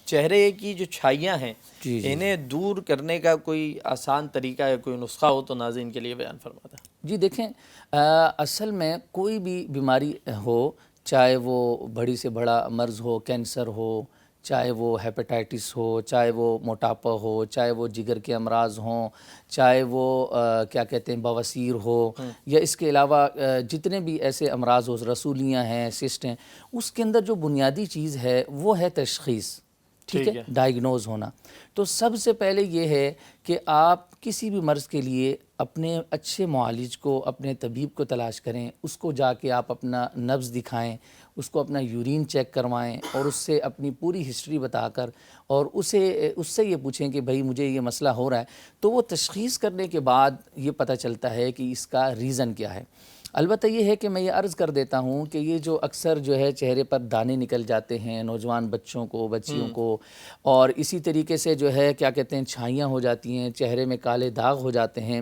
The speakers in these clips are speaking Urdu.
چہرے کی جو چھائیاں ہیں جی جی انہیں دور کرنے کا کوئی آسان طریقہ یا کوئی نسخہ ہو تو ناظرین کے لیے بیان فرما دیں۔ جی دیکھیں، اصل میں کوئی بھی بیماری ہو، چاہے وہ بڑی سے بڑا مرض ہو، کینسر ہو، چاہے وہ ہیپیٹائٹس ہو، چاہے وہ موٹاپا ہو، چاہے وہ جگر کے امراض ہوں، چاہے وہ کیا کہتے ہیں بواسیر ہو، یا اس کے علاوہ جتنے بھی ایسے امراض ہو، رسولیاں ہیں، سسٹ ہیں، اس کے اندر جو بنیادی چیز ہے وہ ہے تشخیص، ٹھیک ہے، ڈائیگنوز ہونا۔ تو سب سے پہلے یہ ہے کہ آپ کسی بھی مرض کے لیے اپنے اچھے معالج کو، اپنے طبیب کو تلاش کریں، اس کو جا کے آپ اپنا نبض دکھائیں، اس کو اپنا یورین چیک کروائیں، اور اس سے اپنی پوری ہسٹری بتا کر اور اس سے یہ پوچھیں کہ بھائی مجھے یہ مسئلہ ہو رہا ہے، تو وہ تشخیص کرنے کے بعد یہ پتہ چلتا ہے کہ اس کا ریزن کیا ہے۔ البتہ یہ ہے کہ میں یہ عرض کر دیتا ہوں کہ یہ جو اکثر جو ہے چہرے پر دانے نکل جاتے ہیں نوجوان بچوں کو، بچیوں کو، اور اسی طریقے سے جو ہے کیا کہتے ہیں چھائیاں ہو جاتی ہیں، چہرے میں کالے داغ ہو جاتے ہیں،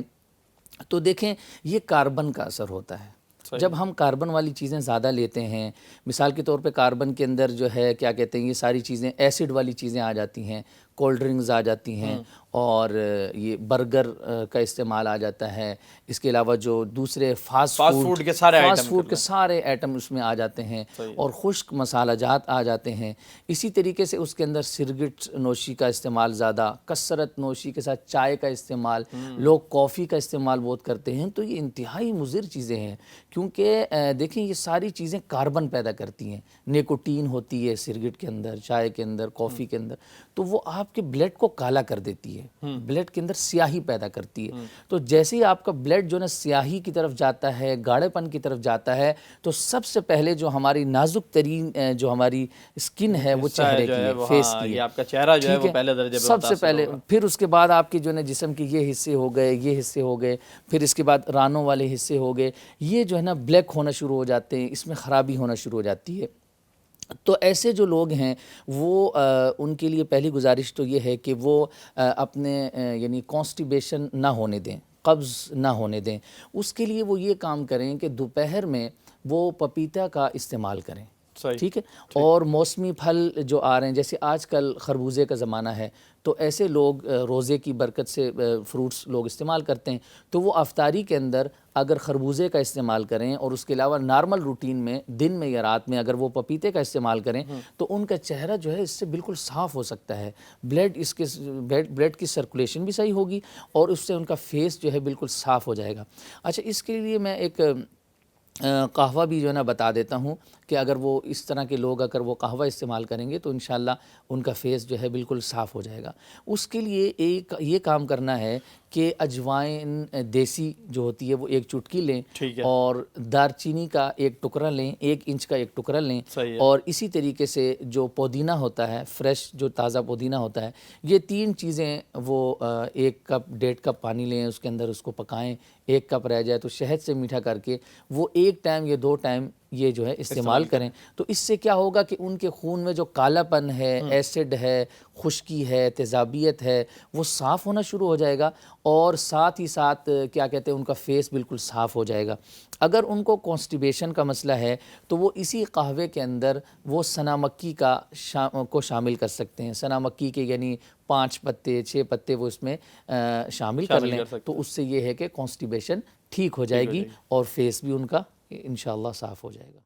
تو دیکھیں یہ کاربن کا اثر ہوتا ہے۔ جب ہم کاربن والی چیزیں زیادہ لیتے ہیں، مثال کے طور پہ کاربن کے اندر جو ہے کیا کہتے ہیں یہ ساری چیزیں ایسڈ والی چیزیں آ جاتی ہیں، کولڈ ڈرنکس آ جاتی ہیں، اور یہ برگر کا استعمال آ جاتا ہے، اس کے علاوہ جو دوسرے فاسٹ فوڈ کے سارے ایٹم اس میں آ جاتے ہیں، اور خشک مسالہ جات آ جاتے ہیں۔ اسی طریقے سے اس کے اندر سگریٹ نوشی کا استعمال زیادہ، کثرت نوشی کے ساتھ چائے کا استعمال، لوگ کافی کا استعمال بہت کرتے ہیں، تو یہ انتہائی مضر چیزیں ہیں، کیونکہ دیکھیں یہ ساری چیزیں کاربن پیدا کرتی ہیں، نیکوٹین ہوتی ہے سگریٹ کے اندر، چائے کے اندر، کافی کے اندر، تو وہ آپ کے بلڈ کو کالا کر دیتی ہے، بلڈ کے اندر سیاہی پیدا کرتی ہے۔ تو جیسے ہی آپ کا بلڈ جو ہے سیاہی کی طرف جاتا ہے، گاڑے پن کی طرف جاتا ہے، تو سب سے پہلے جو ہماری نازک ترین جو ہماری اسکن ہے وہ چہرے کی ہے، فیس کی ہے، آپ کا چہرہ جو ہے وہ پہلے درجے پہ سب سے پہلے، پھر اس کے بعد آپ کی جو ہے جسم کے یہ حصے ہو گئے، یہ حصے ہو گئے، پھر اس کے بعد رانوں والے حصے ہو گئے، یہ جو ہے نا بلیک ہونا شروع ہو جاتے ہیں، اس میں خرابی ہونا شروع ہو جاتی ہے۔ تو ایسے جو لوگ ہیں وہ ان کے لیے پہلی گزارش تو یہ ہے کہ وہ اپنے یعنی کانسٹیبیشن نہ ہونے دیں، قبض نہ ہونے دیں۔ اس کے لیے وہ یہ کام کریں کہ دوپہر میں وہ پپیتا کا استعمال کریں، ٹھیک ہے، اور موسمی پھل جو آ رہے ہیں، جیسے آج کل خربوزے کا زمانہ ہے، تو ایسے لوگ روزے کی برکت سے فروٹس لوگ استعمال کرتے ہیں، تو وہ افطاری کے اندر اگر خربوزے کا استعمال کریں، اور اس کے علاوہ نارمل روٹین میں دن میں یا رات میں اگر وہ پپیتے کا استعمال کریں، تو ان کا چہرہ جو ہے اس سے بالکل صاف ہو سکتا ہے، بلڈ کی سرکولیشن بھی صحیح ہوگی، اور اس سے ان کا فیس جو ہے بالکل صاف ہو جائے گا۔ اچھا، اس کے لیے میں ایک قہوہ بھی جو ہے نا بتا دیتا ہوں کہ اگر وہ اس طرح کے لوگ اگر وہ قہوہ استعمال کریں گے تو انشاءاللہ ان کا فیس جو ہے بالکل صاف ہو جائے گا۔ اس کے لیے ایک یہ کام کرنا ہے کہ اجوائن دیسی جو ہوتی ہے وہ ایک چٹکی لیں، اور دار چینی کا ایک ٹکڑا لیں، 1 انچ کا ایک ٹکڑا لیں، اور اسی طریقے سے جو پودینہ ہوتا ہے، فریش جو تازہ پودینہ ہوتا ہے، یہ 3 چیزیں وہ 1 کپ 1.5 کپ پانی لیں، اس کے اندر اس کو پکائیں، 1 کپ رہ جائے تو شہد سے میٹھا کر کے وہ 1 ٹائم یا 2 ٹائم یہ جو ہے استعمال کریں، تو اس سے کیا ہوگا کہ ان کے خون میں جو کالا پن ہے، ایسڈ ہے، خشکی ہے، تیزابیت ہے، وہ صاف ہونا شروع ہو جائے گا، اور ساتھ ہی ساتھ کیا کہتے ہیں ان کا فیس بالکل صاف ہو جائے گا۔ اگر ان کو کانسٹیبیشن کا مسئلہ ہے تو وہ اسی قہوے کے اندر وہ سنا مکی کو شامل کر سکتے ہیں، سنا مکی کے یعنی 5 پتے 6 پتے وہ اس میں شامل کر لیں، تو اس سے یہ ہے کہ کانسٹیبیشن ٹھیک ہو جائے گی، اور فیس بھی ان کا انشاءاللہ صاف ہو جائے گا۔